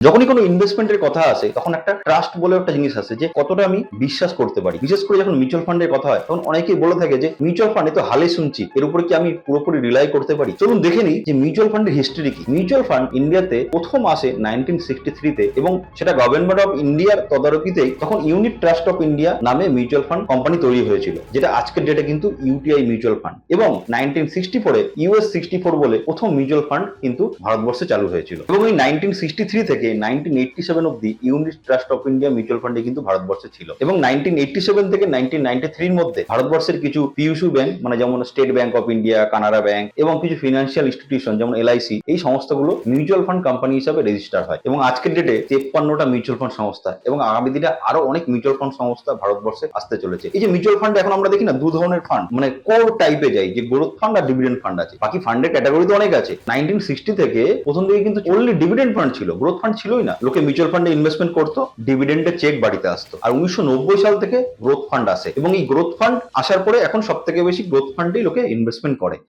যখনই কোনো ইনভেস্টমেন্টের কথা আসে তখন একটা ট্রাস্ট বলে একটা জিনিস আছে যে কতটা আমি বিশ্বাস করতে পারি। বিশেষ করে যখন মিউচুয়াল ফান্ডের কথা হয় তখন অনেকেই বলে থাকে যে মিউচুয়াল ফান্ডে তো হালে শুনছি, এর উপরে কি আমি পুরোপুরি রিলাই করতে পারি? চলুন দেখে নিই যে মিউচুয়াল ফান্ডের হিস্ট্রি কি। মিউচুয়াল ফান্ড ইন্ডিয়াতে প্রথম আসে 1963-তে এবং সেটা গভর্নমেন্ট অফ ইন্ডিয়ার তদারকিতেই তখন ইউনিট ট্রাস্ট অফ ইন্ডিয়া নামে মিউচুয়াল ফান্ড কোম্পানি তৈরি হয়েছিল, যেটা আজকের ডেটে কিন্তু ইউটিআই মিউচুয়াল ফান্ড। এবং 1964-এ ইউএস 64 বলে প্রথম মিউচুয়াল ফান্ড কিন্তু ভারতবর্ষে চালু হয়েছিল এবং এই 1963 থেকে 1987 অব্দি unit trust of India mutual ফান্ডে কিন্তু ভারতবর্ষে ছিল। এবং 1987 থেকে 1993-র মধ্যে ভারতবর্ষের কিছু পিএসইউ ব্যাংক মানে যেমন State Bank of India, Canara bank এবং কিছু ফিনান্সিয়াল ইনস্টিটিউশন যেমন এলআইসি, এই সংস্থাগুলো মিউচুয়াল ফান্ড কোম্পানি হিসাবে রেজিস্টার হয়। এবং আজকের ডেটে 53টা মিউচুয়াল ফান্ড সংস্থা এবং আগামী দিনে আরো অনেক মিউচুয়াল ফান্ড সংস্থা ভারতবর্ষে আসতে চলেছে। এই যে মিউচুয়াল ফান্ড এখন আমরা দেখি না, দু ধরনের ফান্ড মানে কোর টাইপে যাই, যে গ্রোথ ফান্ড আর ডিভিডেন্ড ফান্ড আছে। বাকি ফান্ডের ক্যাটাগরি তো অনেক আছে। 1960 থেকে প্রথম দিকে কিন্তু অনলি ডিভিডেন্ড ফান্ড ছিল, গ্রোথ ফান্ড ছিলই না। লোকে মিউচুয়াল ফান্ডে ইনভেস্টমেন্ট করতো, ডিভিডেন্ডের চেক বাড়িতে আসতো। আর 1990 সাল থেকে গ্রোথ ফান্ড আসে এবং এই গ্রোথ ফান্ড আসার পরে এখন সব থেকে বেশি গ্রোথ ফান্ডেই লোকে ইনভেস্টমেন্ট করে।